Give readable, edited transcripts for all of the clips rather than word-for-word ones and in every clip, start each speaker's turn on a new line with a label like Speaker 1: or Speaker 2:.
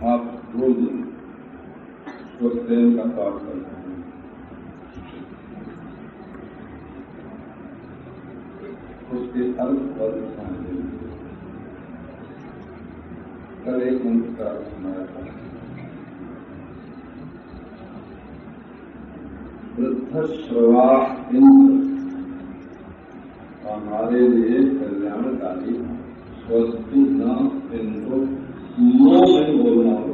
Speaker 1: आप रोज स्वयं का पाठ करते हैं। उसके अर्थ पर ध्यान देंगे। कल एक मंत्र का सुनाया था, वृद्धश्रवा इंद्र हमारे लिए कल्याणकारी, स्वस्ति न इंद्रो, नो में बोलना हो,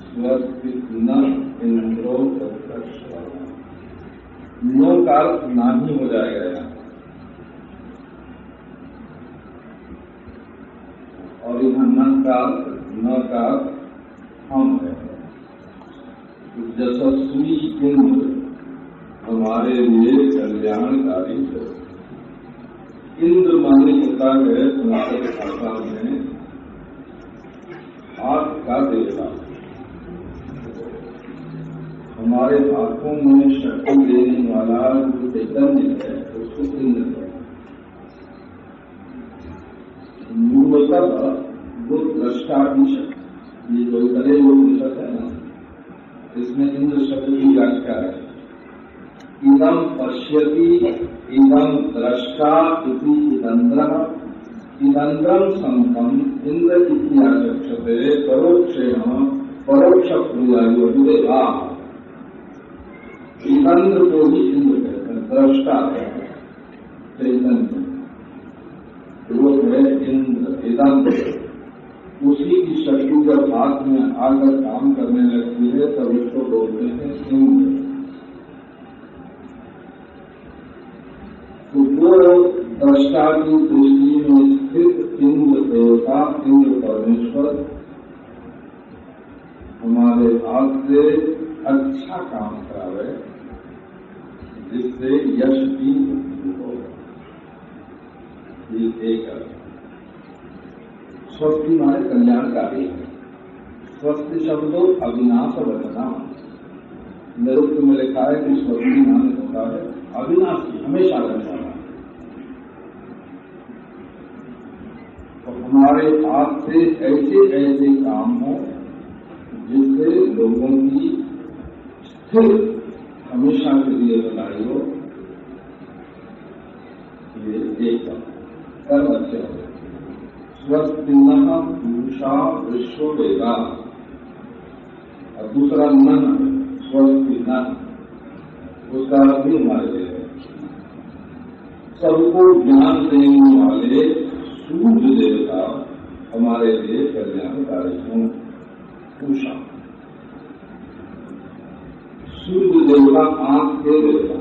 Speaker 1: स्वस्ति न इंद्रो वृद्धश्रवा, नो का अर्थ नहीं हो जाएगा यहाँ, और यहाँ न का हम है। यशस्वी इंद्र हमारे लिए कल्याणकारी है। इंद्र माने होता है संस्कृत भाषा में हाथ का देवता। हमारे हाथों में शक्ति देने वाला जो चैतन्य है उसको इंद्र है। मूलतः वो दृष्टा की शक्ति, ये जो करे वो निषद है ना, इसमें इंद्र शब्द की व्याख्या है। इदम पश्यति इदम द्रष्टा इति इदंद्रः, इदंद्रम संतम इंद्र इति आचक्षते परोक्षेण परोक्ष क्रियायो विदेहा। इदंद्र को ही इंद्र कहते हैं, द्रष्टा है चैतन्य, वो है इंद्र। इदंद्र उसी की शक्ति जब हाथ में आकर काम करने लगती है तब उसको बोलते हैं इंद्र। तो वो दृष्टा की दृष्टि में स्थित इंद्र देवता, इंद्र परमेश्वर हमारे हाथ से अच्छा काम करावे जिससे यश की वृद्धि हो। ये एक अर्थ। स्वस्ति माने कल्याणकारी है। स्वस्ति शब्दों अविनाश वचना, निरुक्त में लिखा है कि स्वस्ति माने होता है अविनाशी, हमेशा रहने वाला। तो हमारे हाथ से ऐसे ऐसे काम हो जिससे लोगों की स्थिर हमेशा के लिए बनाई हो, ये एक कर्म अच्छे हो। स्वस्ति न पूषा विश्व वेदा, और दूसरा न स्वस्ति न, उसका भी हमारे लिए है। सबको ज्ञान देने वाले सूर्य देवता हमारे लिए कल्याणकारी हों। पूषा सूर्य देवता आंख के देवता,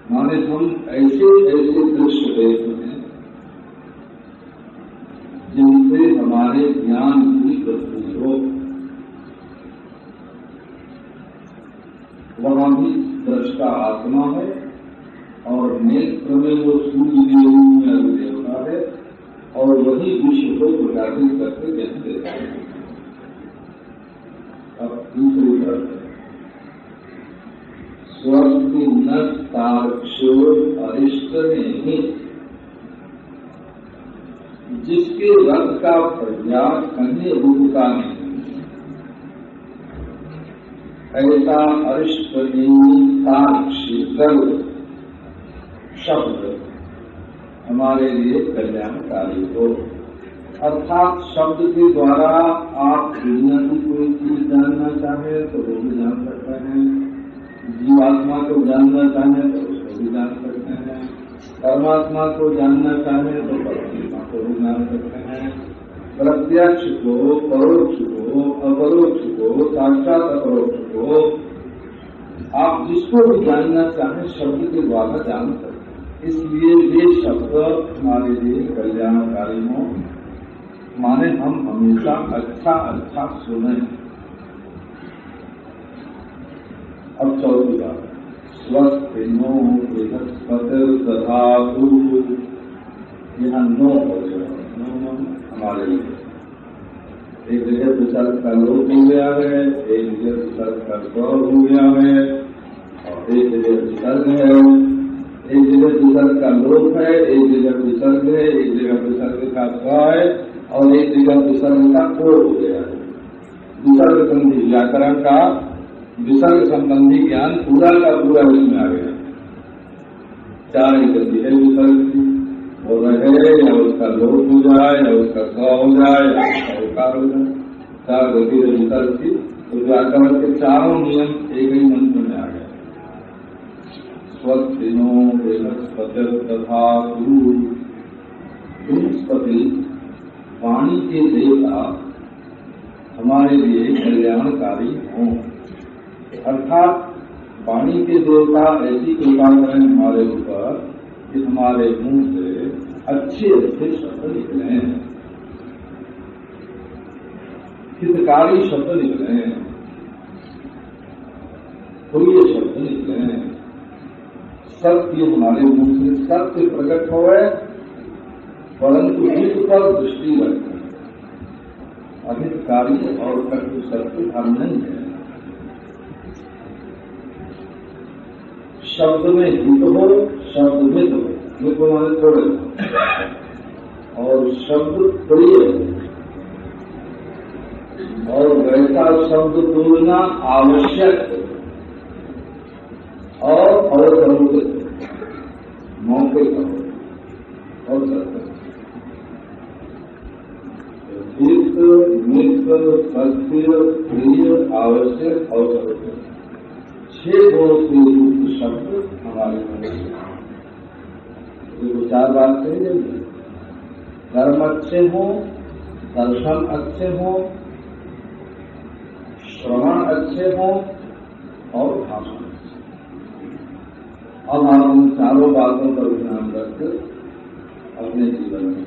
Speaker 1: माने हम ऐसे ऐसे दृश्य देखते हैं जिनसे हमारे ज्ञान की वृद्धि हो। वहां भी दृष्टा आत्मा है और नेत्र में वो सूर्य के रूप में देवता है, जिसके रथ का प्रयास कहीं रुकता नहीं, ऐसा अरिष्ट शब्द हमारे लिए कल्याणकारी हो। अर्थात शब्द के द्वारा आप दुनिया की कोई चीज जानना चाहें तो वो भी जान सकते हैं, जीवात्मा को जानना चाहें तो उसको भी जान सकते हैं, परमात्मा को जानना चाहें तो परमात्मा को भी जान सकते हैं, प्रत्यक्ष को, परोक्ष को, अपरोक्ष को, साक्षात अपरोक्ष को, आप जिसको भी जानना चाहें शब्द के द्वारा जान सकते हैं। इसलिए ये शब्द हमारे लिए कल्याणकारी हो, माने हम हमेशा अच्छा अच्छा सुने। अब चौथी बात, स्वस्तिनो बृहस्पतिर्दधातु, यहाँ नो हो जाए हमारे लिए। एक जगह विसर्ग का लोप हो गया है, एक जगह विसर्ग का स्वर हो गया है, और एक जगह विसर्ग है, एक जगह विसर्ग का लोप है, एक जगह विसर्ग है, एक जगह विसर्ग का स्वर है, और एक जगह विसर्ग का ओ हो गया है। विसर्ग संबंधी व्याकरण का विसर्ग संबंधी ज्ञान पूरा का पूरा इसमें आ गया। चार गति है विसर्ग की, वो रहे या उसका लोप हो जाए, या उसका स हो जाए, या उसका उकार हो जाए। चार गति है विसर्ग की, तो व्याकरण के चारों नियम एक ही मंत्र में आ गए। स्वस्तिनो बृहस्पतिर्दधातु, बृहस्पति वाणी के देवता हमारे लिए कल्याणकारी हों। अर्थात वाणी के देवता ऐसी कृपा करें हमारे ऊपर कि हमारे मुंह से अच्छे अच्छे शब्द निकले, हितकारी शब्द निकले, प्रिय शब्द निकले, सत्य हमारे मुंह से सत्य प्रकट होए, परंतु हित पर दृष्टि रखें। अहितकारी और कटु सत्य हम नहीं है। शब्द में हित हो, शब्द मित हो, ये को माने थोड़े, और शब्द प्रिय हो, और वैसा शब्द बोलना आवश्यक और जरूरत मौके पर और सत्य। हित, मित्र, सत्य, प्रिय, आवश्यक और जरूरत, 6 गुणों से युक्त शब्द हमारे मन में। 4 बात कही गई, कर्म अच्छे हो, दर्शन अच्छे हो, श्रवण अच्छे हो और भाषण। अब आप उन चारों बातों पर ध्यान रखकर अपने जीवन में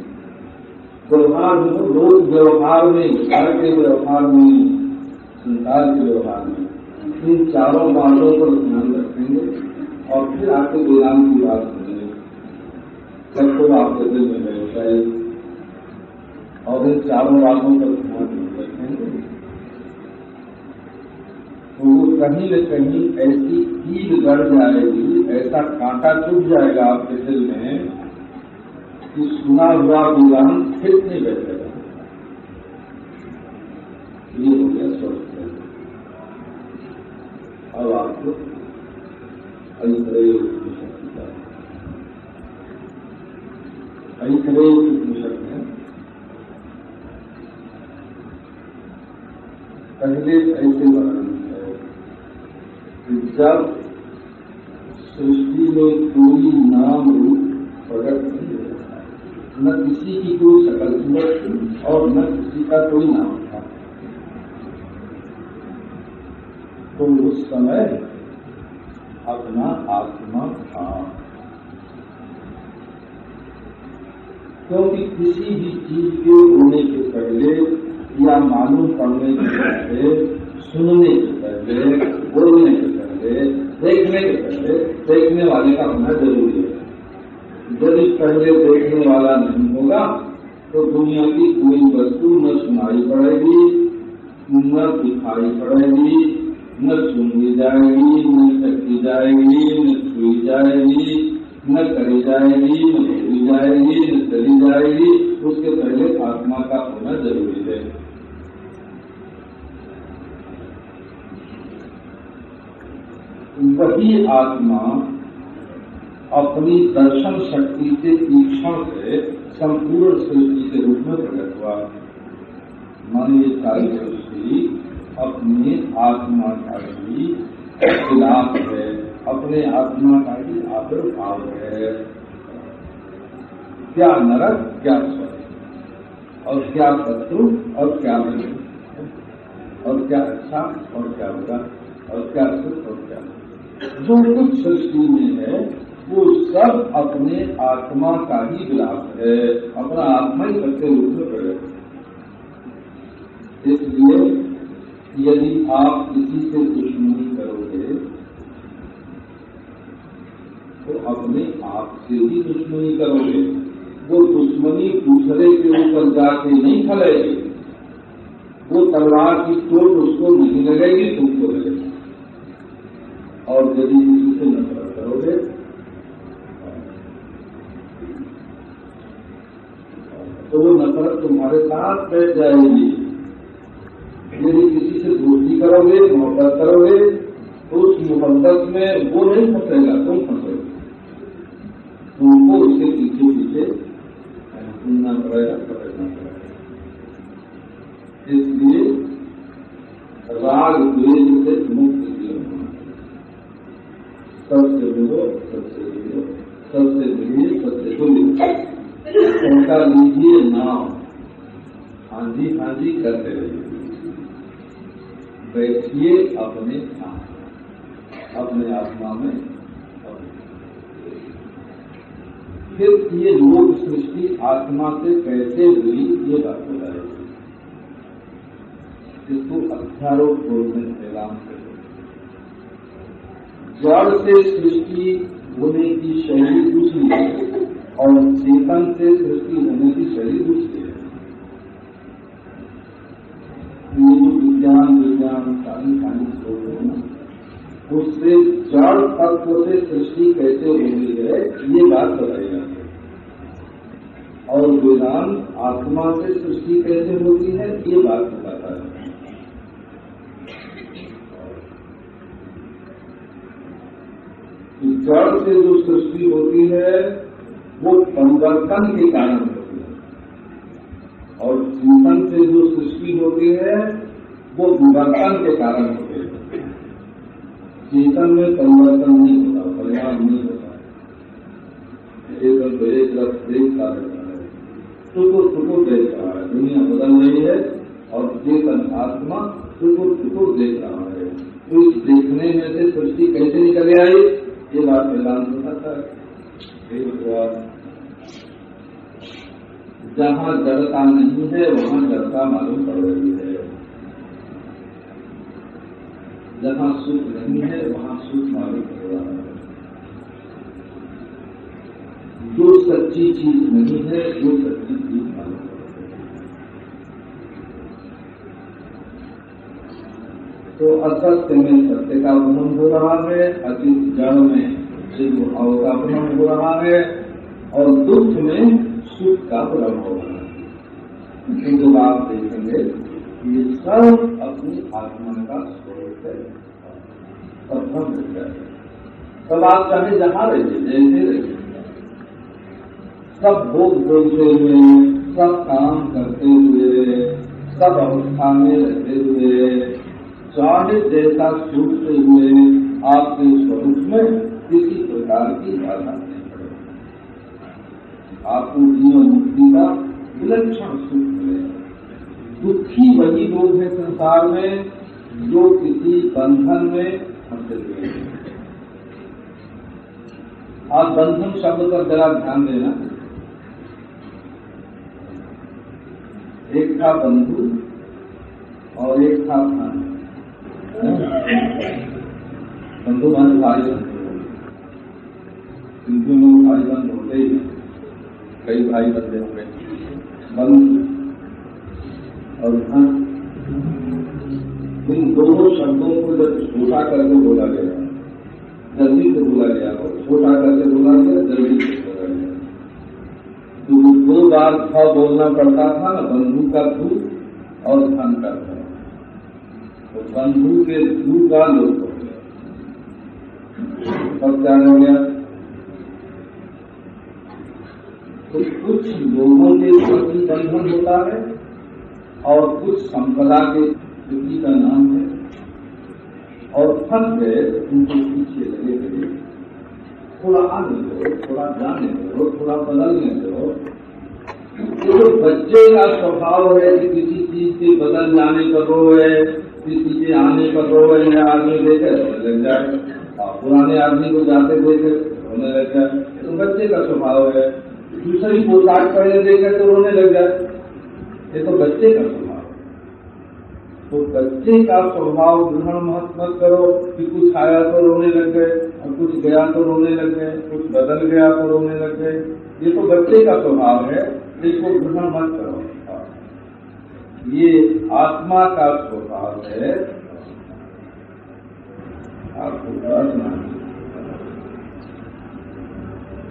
Speaker 1: व्यवहार में, लोक व्यवहार में, घर के व्यवहार में, संसार के व्यवहार में इन चारों बातों पर ध्यान रखेंगे और फिर आपके वेदांत की बात सुनेंगे। सबको आपके दिल में बैठाए और इन चारों बातों पर ध्यान रखेंगे तो वो कहीं न कहीं ऐसी कील गड़ जाएगी, ऐसा कांटा चुभ जाएगा आपके दिल में कि सुना हुआ वेदांत फिर नहीं बैठेगा। ये हो गया स्वस्थ। अब आपको ऐतरेय उपनिषद में पहले ऐसे वर्णन है कि जब सृष्टि में कोई नाम रूप प्रकट नहीं होता, न किसी की कोई शकल सूरत और न किसी का कोई नाम था, तो उस समय अपना आत्मा था। क्योंकि किसी भी चीज के होने के पहले या मालूम पड़ने के पहले, सुनने के पहले, बोलने के पहले, देखने के पहले देखने वाले का होना जरूरी है। यदि पहले देखने वाला नहीं होगा तो दुनिया की कोई वस्तु न सुनाई पड़ेगी, न दिखाई पड़ेगी, न सुनी जाएगी, न चखी जाएगी, न छुई जाएगी, न करी जाएगी, न बोली जी जाएगी न चली जाएगी, उसके पहले आत्मा का होना जरूरी है। वही आत्मा अपनी दर्शन शक्ति के तीक्षण से संपूर्ण सृष्टि के रूप में प्रकट हुआ। मानिए सारी सृष्टि अपनी आत्मा का ही खिलाफ है, अपने आत्मा का ही आविर्भाव है। क्या नरक, क्या स्वर्ग, और क्या शत्रु और क्या मित्र, और क्या अच्छा और क्या बुरा, और क्या सुख और क्या दुख। जो कुछ सृष्टि में है वो सब अपने आत्मा का ही विलास है, अपना आत्मा ही सत्य रूप में प्रकट है। इसलिए यदि आप किसी से दुश्मनी करोगे तो अपने आप से ही दुश्मनी करोगे। वो दुश्मनी दूसरे के ऊपर जाके नहीं फैलेगी, वो तलवार की चोट उसको नहीं लगेगी, तुमको लगेगी। और यदि किसी से नफरत करोगे तो वो नफरत तुम्हारे साथ बैठ जाएगी। यदि किसी से दोस्ती करोगे, मोहब्बत करोगे, तो उस मोहब्बत में वो नहीं फंसेगा, तुम फंसोगे। तुमको उसके पीछे पीछे घूमना पड़ेगा, पकड़ना पड़ेगा। इसलिए राग द्वेष से मुक्त जीवन होना चाहिए। सबसे मिलो, सबसे मिलो, सबसे मिलिए, सबसे जुड़िए। उनका लीजिए नाम, हांजी हांजी करते रहिए। बैठिए अपने अपने आत्मा में। फिर ये लोक सृष्टि आत्मा से कैसे हुई ये बात बताएगी। इसको अध्यारोप बोलते हैं वेदांत से। जड़ से सृष्टि होने की शैली दूसरी है और चेतन से सृष्टि होने की शैली दूसरी है। ये जो विज्ञान साइंस होते हैं ना, उससे जड़ तत्व से सृष्टि कैसे हुई है ये बात बताई जाती है। और वेदांत आत्मा से सृष्टि कैसे होती है ये बात बताता है। जड़ से जो सृष्टि होती है वो परिवर्तन के कारण होती है, और चेतन से जो सृष्टि होती है वो विवर्तन के कारण होती है। चेतन में परिवर्तन नहीं होता, परिणाम नहीं होता। चेतन तो एक रस देखता रहता है, टुकुर देख रहा है, दुनिया बदल रही है, और चेतन आत्मा टुकुर देख रहा है। तो इस देखने में से सृष्टि कैसे निकल आई ये बात वेदांत बताता है। जहाँ जड़ता नहीं है वहाँ जड़ता मालूम पड़ रही है, जहाँ सुख नहीं है वहाँ सुख मालूम पड़ रहा है। जो सच्ची चीज नहीं है वो सच्ची चीज मालूम पड़ रही है। तो असत्य में सत्य का भ्रमण हो रहा है, अति जड़ में शिव भाव का भ्रमण हो रहा है, और दुख में सुख का भ्रम हो रहा है। तो आप देखेंगे ये सब अपनी आत्मा का स्वरूप है, सब भ्रम है। सब आप चाहे जहाँ रहिए, जैसे रहिए, सब भोग बोलते हुए, सब काम करते हुए, सब अवस्था में रहते हुए, चाहे जैसा सूखते हुए आपके स्वरूप में किसी प्रकार की बाधा नहीं पड़ेगी। आपको जीवन मुक्ति का विलक्षण सुख मिलेगा। दुखी वही लोग हैं संसार में जो किसी बंधन में फंसे हुए हैं। आप बंधन शब्द पर जरा ध्यान देना। एक था बंधु और एक था भाई। बंधु भाई भाई हिंदू में भाई बंद होते ही कई भाई बंधे हुए बंधु और भाई। इन दोनों शब्दों को जब छोटा करके बोला गया, जल्दी से बोला गया, और छोटा करके बोला गया, जल्दी से बोला गया। तो 2 बार थ बोलना पड़ता था ना, बंधु का धू और धन का ध, तो बंधु के धू का लोप हो गया। सब क्या हो गया? तो कुछ लोगों के प्रति बंधन होता है और कुछ संपदा के स्थिति का नाम है, और फंस गए उनको पीछे लगे, थोड़ा आने दो, थोड़ा जाने दो, थोड़ा बदलने दो। तो बच्चे का स्वभाव है कि किसी चीज के बदल जाने पर रोए, किसी के आने पर रोए, नया आदमी देखे लग जाए, पुराने आदमी को जाते देखे रोने लग जाए। तो बच्चे का स्वभाव है। दूसरी पोशाक पहले देखे तो रोने लग जाए, ये तो बच्चे का स्वभाव। तो बच्चे का स्वभाव ग्रहण मत करो कि कुछ आया तो रोने लग गए और कुछ गया तो रोने लग गए, कुछ बदल गया तो रोने लग गए। ये तो बच्चे का स्वभाव है, इसको ग्रहण मत करो। ये आत्मा का स्वभाव है। आपको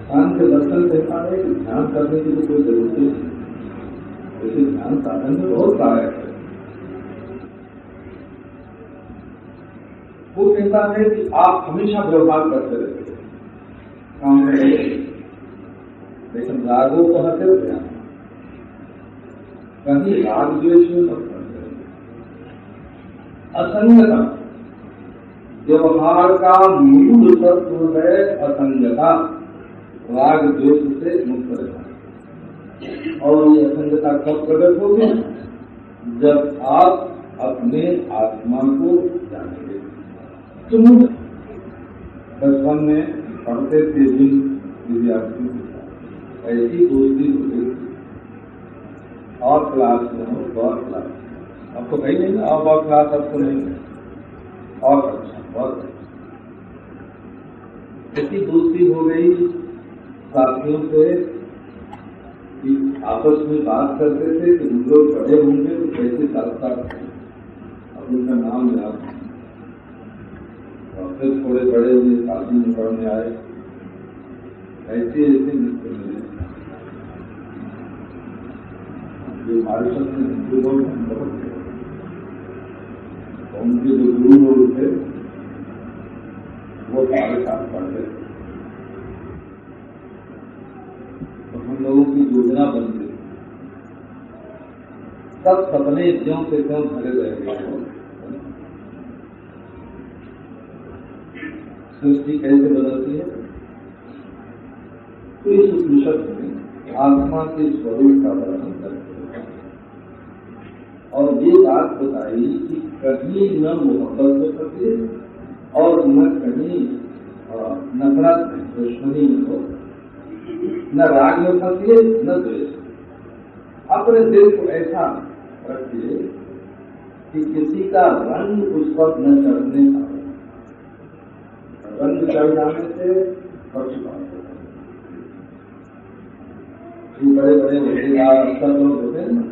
Speaker 1: सांख्य दर्शन कहता है कि ध्यान करने की तो कोई जरूरत नहीं, वैसे ध्यान साधन में बहुत सहायक है। वो कहता है कि आप हमेशा व्यवहार करते रहते काम करेंगे, लेकिन रागों को हटे ध्यान, कहीं राग द्वेष में मत करते। असंगता व्यवहार का मूल तत्व है, असंगता राग द्वेष से मुक्त रहना। और ये असंगता कब प्रकट होगी? जब आप अपने आत्मा को जानेंगे। बचपन में पढ़ते थे जिन विद्यार्थियों के साथ ऐसी दोस्ती होती थी, और क्लास में हो और क्लास, अब तो कहीं नहीं ना, और क्लास अब तो नहीं है, और अच्छा बहुत ऐसी दोस्ती हो गई साथियों से कि आपस में बात करते थे कि हम लोग बड़े होंगे तो कैसे साथ साथ, अब उनका नाम याद, और फिर थोड़े बड़े हुए शादी में पढ़ने आए, ऐसे ऐसे मित्र मिले जो हमारे साथ में हिंदू लोग बहुत थे। उनके जो गुरु लोग थे वो हमारे साथ पढ़ गए, तो हम लोगों की योजना बन गई। सब सपने ज्यों से त्यों भरे रह गए। सृष्टि कैसे बदलती है? तो इस उपनिषद में आत्मा के स्वरूप का वर्णन करते हैं और ये बात बताई कि कहीं न मोहब्बत हो सके और न कहीं नफरत में, दुश्मनी में हो, न राग में फंसिए न द्वेष। अपने दिल को ऐसा रखिए कि किसी का रंग उस पर न चढ़ने पाए। रंग चढ़ जाने से पक्षपात होता है। बड़े बड़े रिश्तेदार अक्सर लोग होते हैं ना,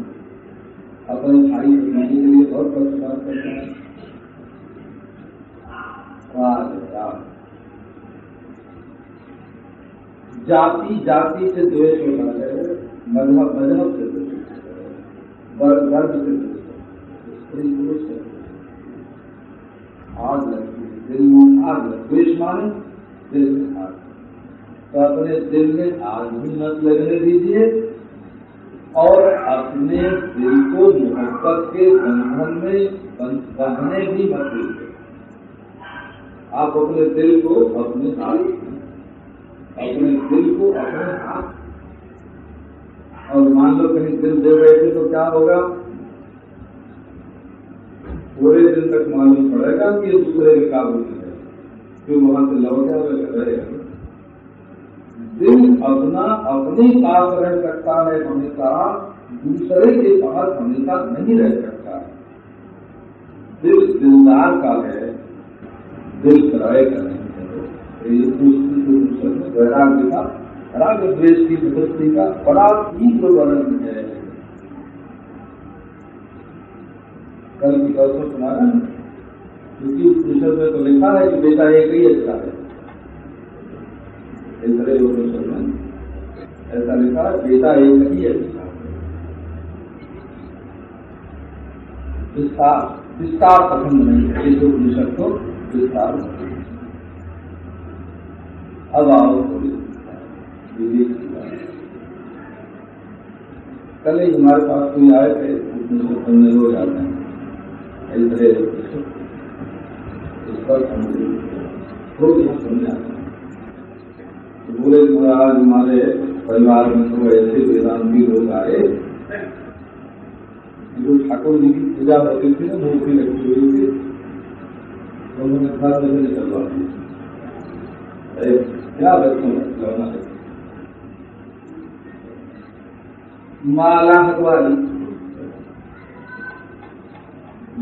Speaker 1: अपने भाई बनाने के लिए बहुत पक्षपात करते हैं। जाति जाति से द्वेष होता है, मजहब मजहब से द्वेष होता है, वर्ग से द्वेष होता है, स्त्री पुरुष से आग लगती है, दिल में आग लग, द्वेष माने दिल में आग। तो अपने दिल में आग भी मत लगने दीजिए और अपने दिल को मोहब्बत के बंधन में बंधने भी मत दीजिए। आप अपने दिल को अपने हाथ, अपने दिल को अपने हाथ, और मान लो कहीं दिल दे बैठे तो क्या होगा? पूरे दिन तक मालूम पड़ेगा कि ये दूसरे के काबू में है, फिर वहां से लौट रहेगा। दिल अपना अपने पास रह सकता है हमेशा, दूसरे के पास हमेशा नहीं रह सकता। दिल दिलदार का है, दिल कराए का नहीं है। वैराग्य का, राग द्वेष की विभक्ति का बड़ा तीव्र वर्णन है। कल की कौशल सुना है, क्योंकि उपनिषद में तो लिखा है कि बेटा एक ही अच्छा है। ऐसा लिखा है, वेदा एक ही है। विस्तार पसंद नहीं है, ये जो उपनिषद को विस्तार नहीं। अब आओ थोड़ी विवेक की बात। कल ही हमारे पास कोई आए थे, उपनिषद पढ़ने हो जाते हैं ऐसे इस पर थोड़ी समझ आते हैं। तो बोले महाराज हमारे परिवार में तो ऐसे वेदांती लोग आए जो ठाकुर जी की पूजा होती थी ना, मूर्ति रखी हुई थी, तो उन्होंने घर में निकलवा दी। क्या बच्चों में माला हटवा दी,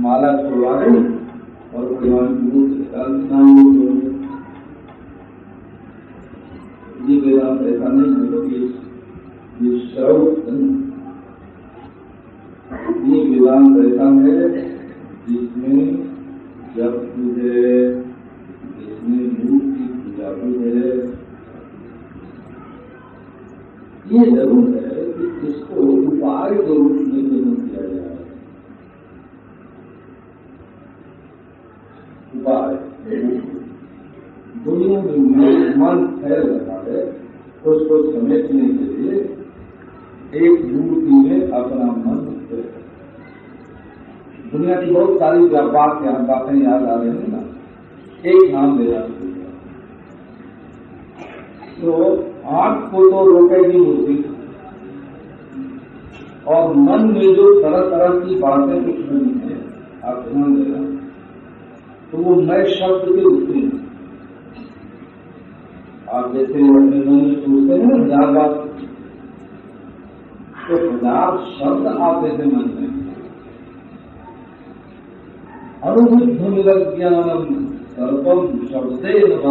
Speaker 1: माला छुड़वा दी और भगवान की मूर्ति ये वेदांत ऐसा नहीं है, ये श्रवण, ये वेदांत ऐसा है जिसमें जब तुझे, जिसमें मूर्ति पूजा है। ये जरूर है कि इसको उपाय के रूप में ग्रहण किया जाए। उपाय दुनिया में मन फैल रहा है, उसको समेटने के लिए एक मूर्ति में अपना मन, दुनिया की बहुत सारी बातें याद आ रही है ना, एक नाम देना तो आंख को तो रोकेगी मूर्ति, और मन में जो तरह तरह की बातें कुछ नहीं है, आप ध्यान देना, तो वो नए शब्द के उठते हैं। आप जैसे अपने मन में सोचते हैं ना 1000 बात, तो 1000 शब्द आते थे मन में। अनुभूत ज्ञानम सर्वम शब्दे न,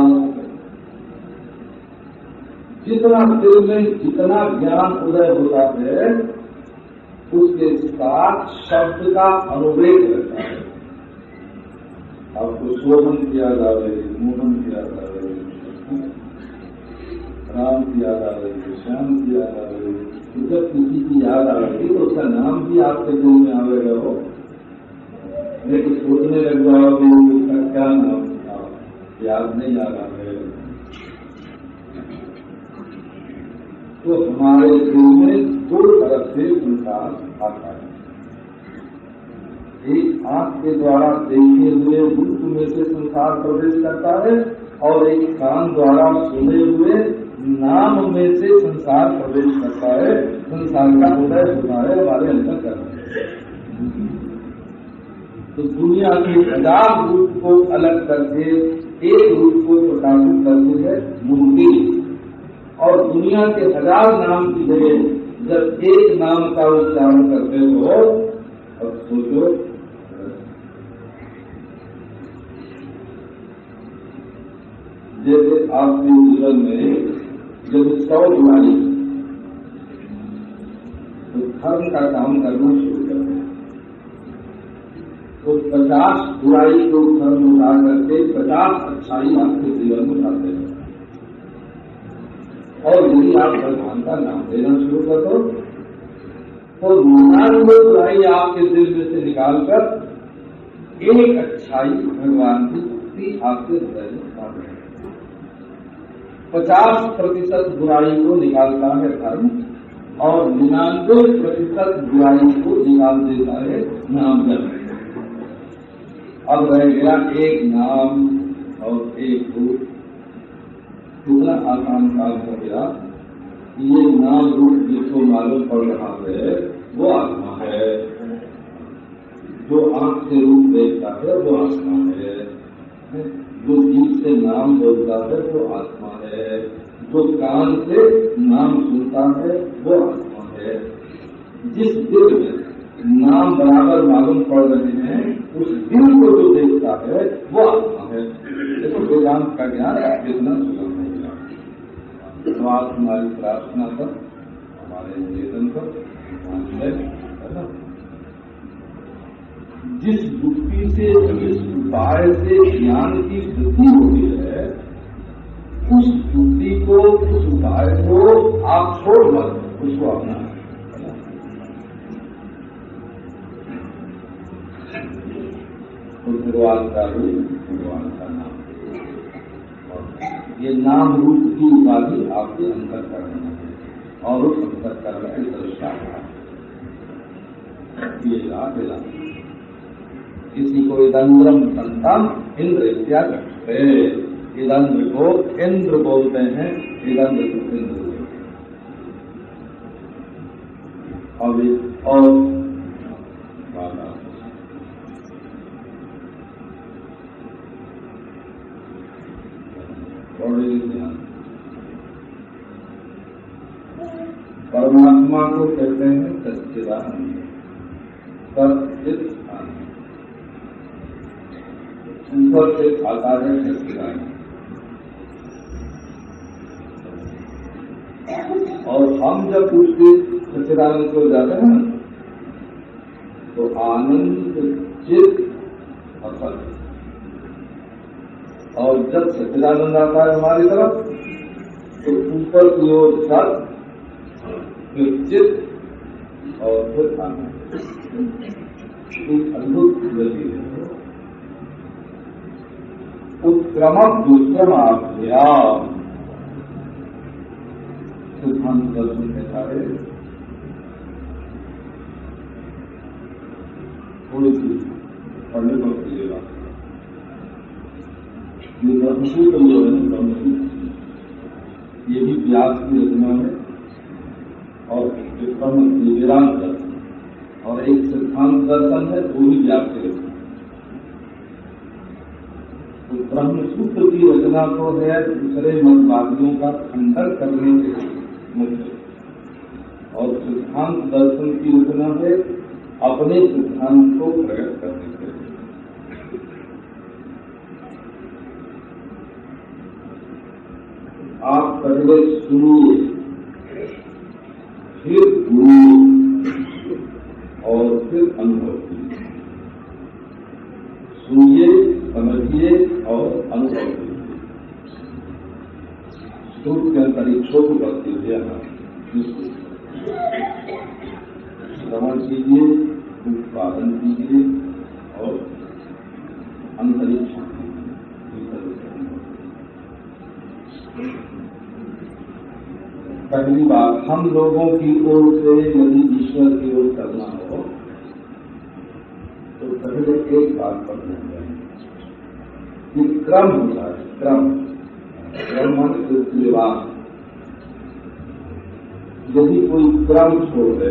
Speaker 1: जितना दिल में जितना ज्ञान उदय होता है उसके साथ शब्द का अनुवेद रहता है। आपको शोभन किया जावे, मोहन किया जावे, राम की याद आ रही है, श्याम की याद आ रही है, तो जब किसी की याद आ रही तो उसका नाम भी आपके दिल में आवेगा। हो लेकिन सोचने लग जाओगे उसका क्या नाम था, याद नहीं आ रहा है, तो हमारे दिल में दो तरफ से संसार आता है। एक आंख के द्वारा देखे हुए रूप में से संसार प्रवेश करता है, और एक कान द्वारा सुने हुए नाम में से संसार प्रवेश करता है। संसार का उदय होता है हमारे अंतःकरण में। तो दुनिया के 1000 रूप को अलग करके एक रूप को प्रकाशित करती है मूर्ति, और दुनिया के 1000 नाम की जगह जब एक नाम का उच्चारण करते हो, अब सोचो जैसे आपके जीवन में जब 100 बुराई तो धर्म का काम करना शुरू करते हैं, तो 50 बुराई को धर्म उठा करके 50 अच्छाई आपके जीवन में लाते हैं। और यदि आप भगवान का नाम लेना शुरू कर दो तो 99 बुराई आपके दिल में से निकालकर एक अच्छाई भगवान की भक्ति आपके हृदय में डाल है। 50% बुराई को निकालता है धर्म, और 99% बुराई को निकाल देता है नाम जप। अब रह गया एक नाम और एक रूप। कितना आसान काम हो गया। ये नाम रूप जिसको मालूम पड़ रहा है वो आत्मा है, जो आंख से रूप देखता है वो आत्मा है, जो जीभ से नाम बोलता है वो आत्मा है, जो कान से नाम सुनता है वो आत्मा है। जिस दिल में नाम बराबर मालूम पड़ रहे हैं उस दिल को जो देखता है वो आत्मा है। देखो वेदांत का ज्ञान कितना सुलभ हो गया। तो आप हमारी प्रार्थना पर, हमारे निवेदन पर है ना, जिस युक्ति से, जिस उपाय से ज्ञान की वृद्धि होती है उस युक्ति को, उस उपाय को आप छोड़ मत, उसको अपना तो भगवान का रूप, भगवान का नाम, ये नाम रूप की उपाधि आपके अंतर करना है और उस अंतर करने की दृष्टा ये लाभ किसी को इदंद्रम संतम इंद्र इत्यादि है। इदंद्र को इंद्र बोलते हैं, इदंद्र को इंद्र और परमात्मा को कहते हैं सच्चिदानंद, सच्चित आनंद, ऊपर से आता है सच्चिदानंद। और हम जब उसके सच्चिदानंद को जाते हैं तो आनंद चित असत, और जब सच्चिदानंद आता है हमारी तरफ तो ऊपर की ओर सत, फिर चित और फिर आनंद। एक अद्भुत गति है। उत्क्रम दुष्क्रमाभ्याम सिद्धांत दर्शन के सारे थोड़ी सी पढ़ने पर मिलेगा। ये ब्रह्मसूत्र जो है ब्रह्मसूत्र, ये भी व्यास की रचना है और वेदांत दर्शन, और एक सिद्धांत दर्शन है वो भी व्यास की रचना। तो ब्रह्मसूत्र की रचना तो है दूसरे मतवादियों का खंडन करने के मुख्य, और सिद्धांत दर्शन की रचना है अपने सिद्धांत को प्रकट करने के लिए। आप पहले सुनिए, फिर गुरु और फिर अनुभव कीजिए। सुनिए, समझिए और अनुभव कीजिए। श्रुत के अंतरिक्षों को करते हुए श्रवण कीजिए, उत्पादन कीजिए और अंतरिक्ष पहली बात, हम लोगों की ओर से यदि ईश्वर की ओर करना हो तो पहले एक बात पर ध्यान दें कि क्रम होता है। क्रम सिलसिलेवार, यदि कोई क्रम छोड़ दे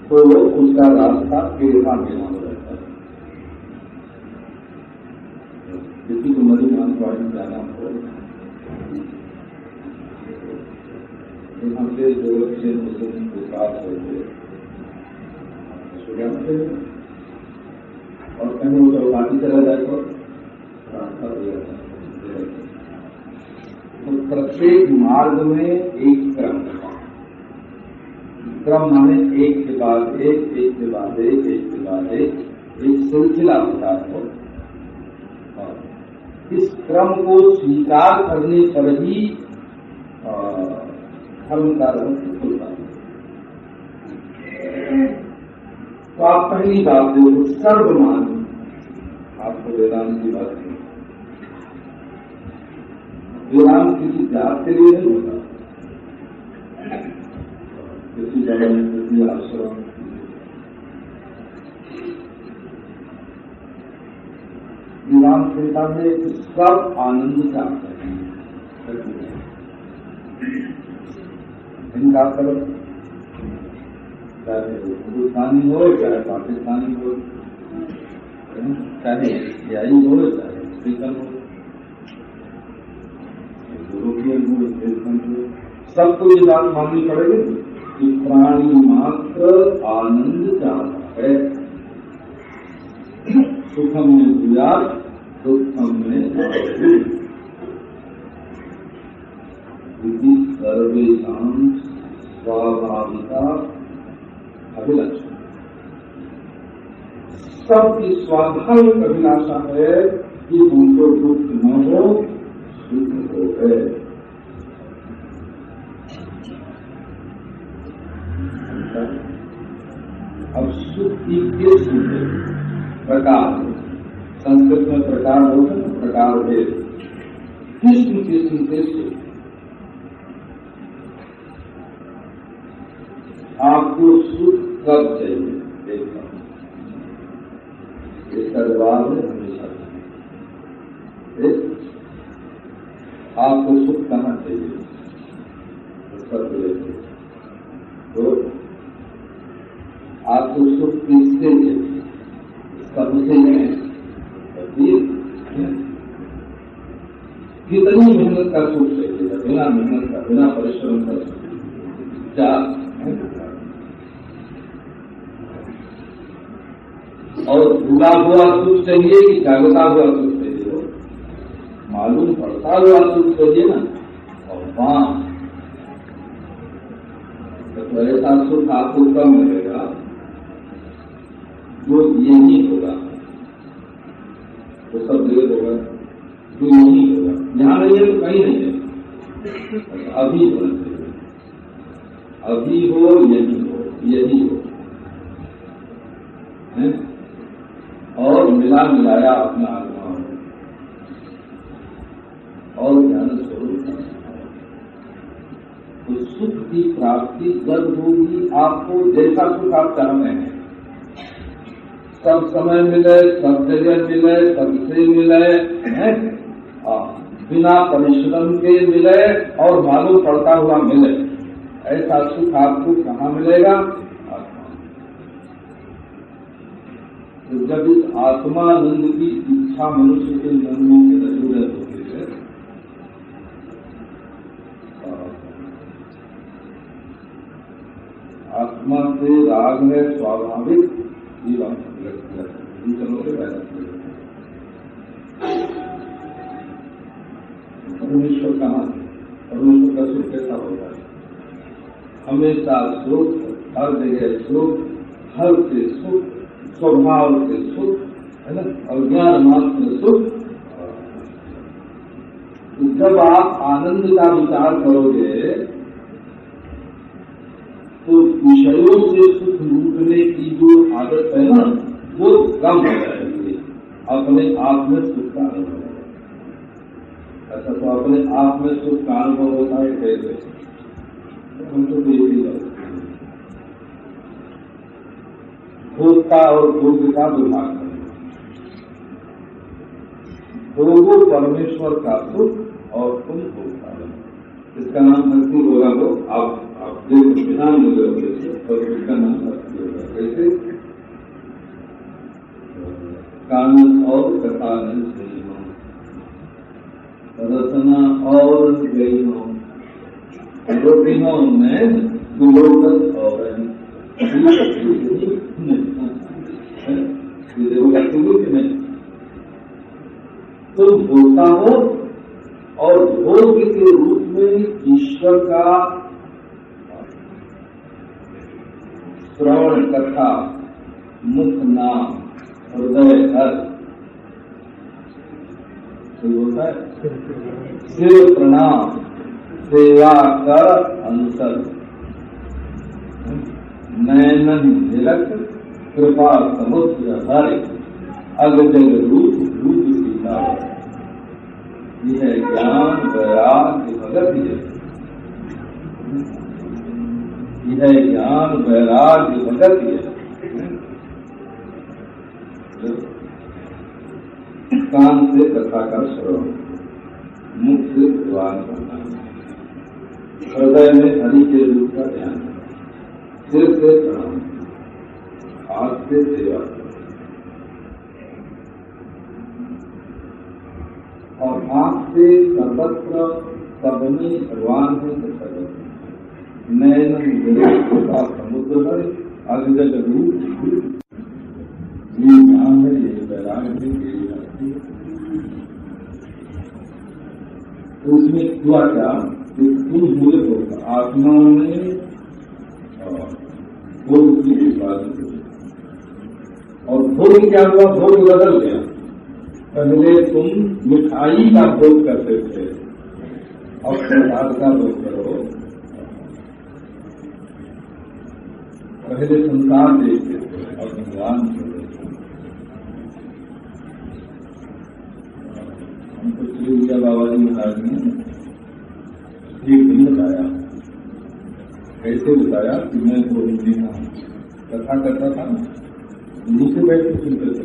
Speaker 1: तो उसका रास्ता टेढ़ा मेढ़ा हो जाता है। किसी को नदी मानवाड़ी जाना हो, यहाँ से जो अच्छे मुस्लिम के साथ होते और कहीं वो चौपाटी चला जाए तो रास्ता हो जाता है। तो प्रत्येक मार्ग में एक क्रम, क्रम माने एक के बाद एक, एक के बाद एक, एक के बाद एक सिलसिला होता है। इस क्रम को स्वीकार करने पर ही धर्म का रहस्य खुलता है। तो आप पहली बात देखो, सर्वमान, आपको वेदांत की बात नहीं, वेदांत किसी जात के लिए नहीं होता, किसी जगह किसी आश्रम, वेदांत कहता है कि सब आनंद चाहते हैं। इनका मतलब चाहे हिंदुस्तानी हो, चाहे पाकिस्तानी हो, चाहे एशियाई हो, चाहे अफ्रीकन हो, यूरोपियन हो, एशियन हो, सबको ये बात माननी पड़ेगी कि प्राणी मात्र आनंद चाहता है। सुखम में दिया, दुखम में सर्वेषां स्वाभाविका अभिलक्षण। सबकी स्वाभाविक अभिलाषा है कि उनको दुख न हो, सुख हो है। अब सुख की किस्म प्रकार, संस्कृत में प्रकार होते हैं, प्रकार भेद, किस्म किस्म के सुख। आपको सुख कब चाहिए? देखना इसका जवाब है हमेशा। आपको सुख कहाँ चाहिए? तो आपको सुख किससे चाहिए? सबसे कितनी मेहनत का सुख चाहिए? बिना मेहनत का, बिना परिश्रम का सुख क्या? और भूला हुआ सुख चाहिए कि जागता हुआ सुख चाहिए? हो मालूम पड़ता हुआ सुख चाहिए ना। और वहां तो ऐसा सुख आपको कम मिलेगा जो यही होगा, तो सब देर होगा, जो यही होगा। यहाँ नहीं है तो कहीं नहीं है, अभी होना चाहिए। अभी हो, यही हो, यही हो है? और मिला मिलाया अपना आत्मा और ज्ञान स्वरूप। तो सुख की प्राप्ति जब होगी, आपको जैसा सुख आप चाहते हैं, सब समय मिले, सब जगह मिले, सबसे मिले, बिना परिश्रम के मिले और मालूम पड़ता हुआ मिले, ऐसा सुख आपको कहाँ मिलेगा? तो जब इस आत्मानंद की इच्छा मनुष्य के मन में जरूरत होती है, आत्मा से राग है स्वाभाविक, ये बात परमेश्वर कहाँ है? परमेश्वर का सुख कैसा होता है? हमेशा सुख, हर जगह सुख, हर से सुख, स्वभाव से सुख है ना, और ज्ञान मात्र सुख। जब आप आनंद का विचार करोगे तो विषयों से सुख लूटने की जो आदत है ना, वो कम हो जाएगी। अपने आप में सुख का अनुभव होगा। ऐसा तो अपने आप में सुख का अनुभव होता है कैसे? हम तो यही बात भोक्ता और भोग का विभाग करें। भोगो परमेश्वर का सुख और तुम भोक्ता हो। इसका नाम भक्ति होगा। वो आप देखो विधान मिले और इसका नाम भक्ति होगा। कैसे? कानन और कथानन सही हो, रचना और गई हो, रोटियों में गुलोकत और तुम भोगता हो और भोग के रूप में ईश्वर का श्रवण कथा, मुख नाम, हृदय हर होता है, सिर प्रणाम, सेवा कर अंतर, नैनन निरख, कृपा समुद्र हर, अगजल रूप रूप सीता। यह ज्ञान वैराग्य भगत है। यह ज्ञान वैराग्य भगत है। कान से कथा का श्रवण, मुख से भगवान का नाम, हृदय में हरि के रूप का ध्यान, सिर से प्रणाम, हाथ से सेवा और आंख से सर्वत्र सबने भगवान है। नैन का समुद्र है, अगजल रूप, ये ज्ञान है, ये वैराग्य है। तो उसमें हुआ क्या? तुम मूल होगा आत्मा में भोग की उत्पादन और भोग क्या हुआ, भोग बदल गया। पहले तुम मिठाई का भोग करते थे, अब प्रसाद का भोग करो। पहले संसार देखते थे, अब भगवान को देखते। हमको श्री विजय बाबा जी महाराज ने एक दिन बताया, कैसे बताया कि मैं तो हिंदी में कथा करता था, नीचे बैठ के सुनते थे।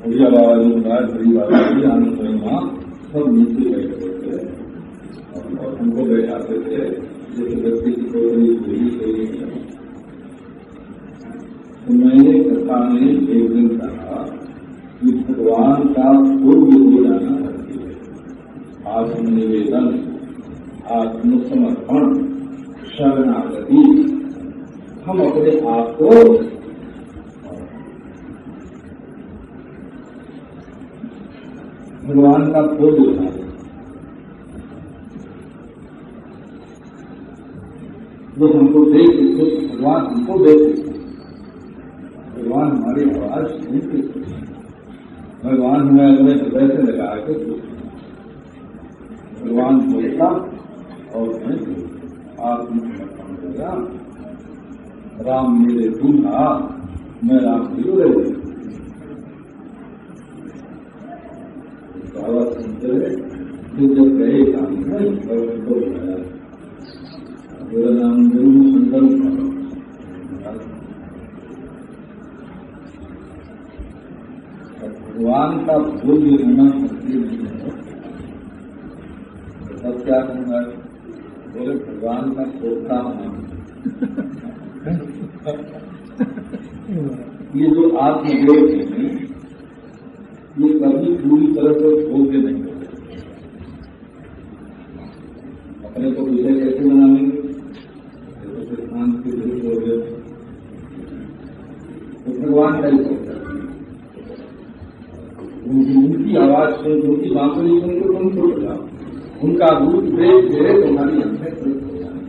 Speaker 1: विजय बाबा जी महाराज, हरी बाबा जी, आनंद महिमा सब नीचे बैठते थे और हमको बैठाते थे जैसे व्यक्ति की कोई कोई। तो मैंने कथा में एक दिन कहा कि भगवान का पूर्व हो जाना चाहिए, आत्मनिवेदन, आत्मसमर्पण, शरणागति। हम अपने आप को भगवान का पूर्व बना दें। वो हमको देख, भगवान हमको देख, भगवान हमारी आवाज सुनते, भगवान हमें अपने हृदय से लगा के भगवान बोलता और मैं आत्मसमर्पण हो गया। राम मेरे दूल्हा, मैं राम विरोध आवाज सुनते रहे। फिर जब गए काम में और उनको बताया, मेरा नाम गुरु संकल्प। भगवान का भोग होना मुश्किल नहीं है, तब क्या होगा, बोले भगवान का भोक्ता होना। ये जो आत्मयोग है, ये कभी पूरी तरह से भोग्य नहीं होते। अपने को विषय कैसे बनाएंगे, तो सिद्धांत के विरुद्ध हो गए, तो भगवान का ही भोक्ता। उनकी आवाज सुन, उनकी बांसुरी सुन के तुम छूट जाओ, उनका रूप देख के तुम्हारी आंखें तृप्त हो जाए,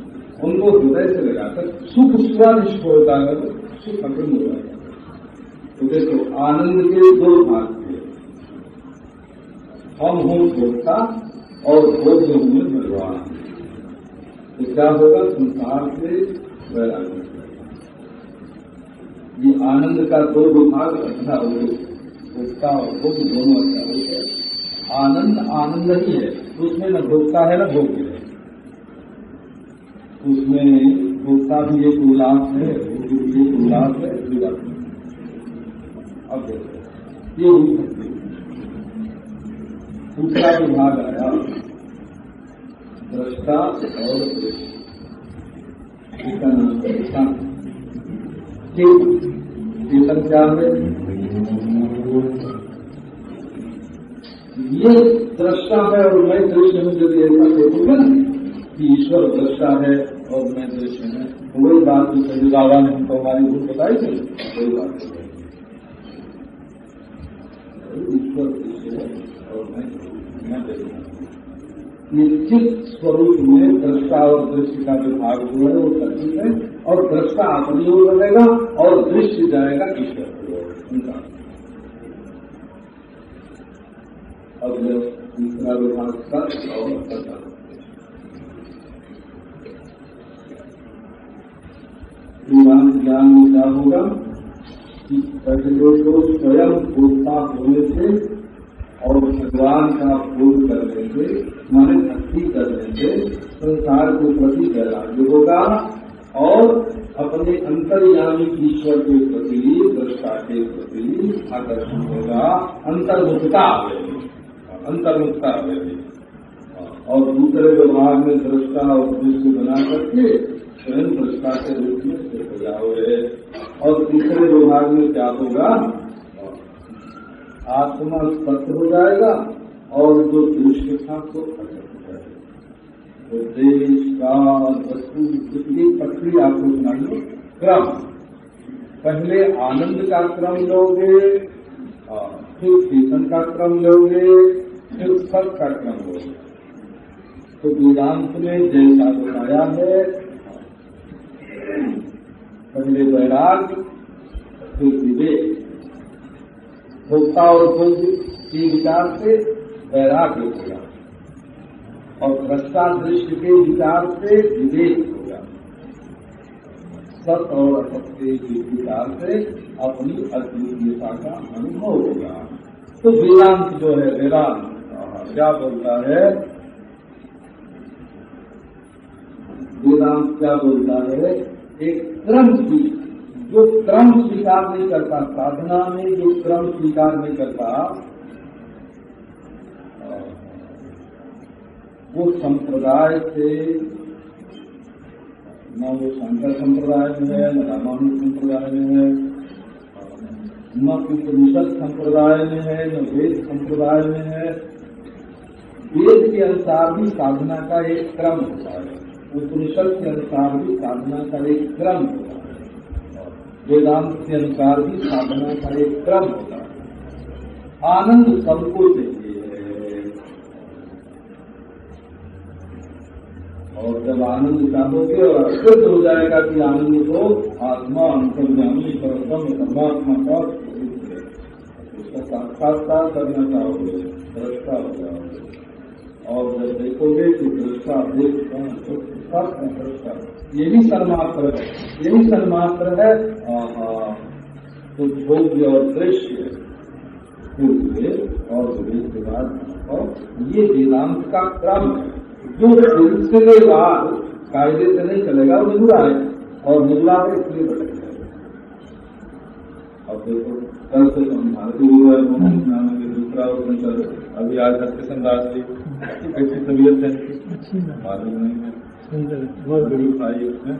Speaker 1: उनको हृदय से लगाकर सुख स्वादिष्ट होता है, सुख अपूर्ण हो जाएगा। तो देखो, आनंद के दो भाग थे, हम हों भोक्ता और भोग होंगे भगवान। तो क्या होगा, संसार से वैराग्य। ये आनंद का दो विभाग अच्छा हो, भोक्ता और भोग दोनों अच्छा हो गए। आनंद आनंद ही है, उसमें न भोक्ता है न भोग्य है, उसमें भोक्ता भी एक उल्लास है, भोग्य भी एक उल्लास है। अब देखो, ये हुई सकती है। दूसरा विभाग आया दृष्टा और दृश्य, इसका नाम है चेतन। चेतन क्या है, ये दृष्टा है और मैं दृश्य हूं। यदि ऐसा देखूंगा कि ईश्वर दृष्टा है और मैं दृश्य है, तो वही बात जो सही बाबा ने हमको हमारी भूल बताई थी, वही बात है। ईश्वर दृश्य है और मैं दृश्य। निश्चित स्वरूप में दृष्टा और दृश्य का विभाग जो है वो सचित है, और दृष्टा अपनी ओर रहेगा और दृश्य जाएगा ईश्वर की ओर, उनका। अब तीसरा विभाग सत्य और असत्य। ज्ञान में क्या होगा कि पहले तो स्वयं भोक्ता होने से और भगवान का भोग करने से, माने भक्ति करने से संसार के प्रति वैराग्य होगा और अपने अंतर्यामी ईश्वर के प्रति, दृष्टा के प्रति आकर्षण होगा, अंतर्मुखता आवेगी, अंतर्मुखता आवेगी। और दूसरे विभाग में दृष्टा और दृश्य बना करके स्वयं दृष्टा के रूप में स्थित हो जाओगे। और तीसरे विभाग में क्या होगा, आत्मा सत्य हो जाएगा और जो दृश्य था तो प्रकट हो जाएगा। तो देश काल वस्तु की प्रक्रिया आपको सुना लो। क्रम, पहले आनंद का क्रम लोगे, फिर चेतन का क्रम लोगे, फिर सत्य का क्रम लोगे। तो वेदांत में जैसा बताया है, पहले वैराग्य, फिर विवेक, भोक्ता और भोग्य के विचार से वैराग्य होगा और दृष्टा दृष्टि के विचार से विवेक होगा। सत और असत के विचार से अपनी अद्वितीयता का अनुभव होगा। तो वेदांत जो है, वेदांत क्या बोलता है? वेदांत क्या बोलता है? एक क्रम की जो क्रम स्वीकार नहीं करता, साधना में जो क्रम स्वीकार नहीं करता, वो संप्रदाय से, न वो शंकर संप्रदाय में है, न रामानुज संप्रदाय में है, न उपनिषद संप्रदाय में है, न वेद संप्रदाय में है। वेद के अनुसार भी साधना का एक क्रम होता है, उपनिषद के अनुसार भी साधना का एक क्रम होता है, वेदांत के अनुसार भी साधना का एक क्रम होता है। आनंद सबको चाहिए है, और जब आनंद चाहोगे और सिद्ध हो जाएगा कि आनंद को आत्मा अंतर्यामी परम परमात्मा का उसका साक्षात्कार करना चाहोगे, दृष्टा हो जाओगे। और जब देखोगे कि दृष्टा दृष्टा यही सन्मात्र है, यही सन्मात्र है। तो भोग्य और दृश्य और विवेक के बाद और ये वेदांत का क्रम है जो सिलसिलेवार कायदे से नहीं चलेगा, वो निगुरा है और निगुरा है इसलिए बढ़ेगा। अब देखो कल से भारतीय दूसरा उपनिषद अभी आज सत्यसन दास जी कैसी तबीयत है मालूम नहीं है, बहुत बड़ी खाई उसमें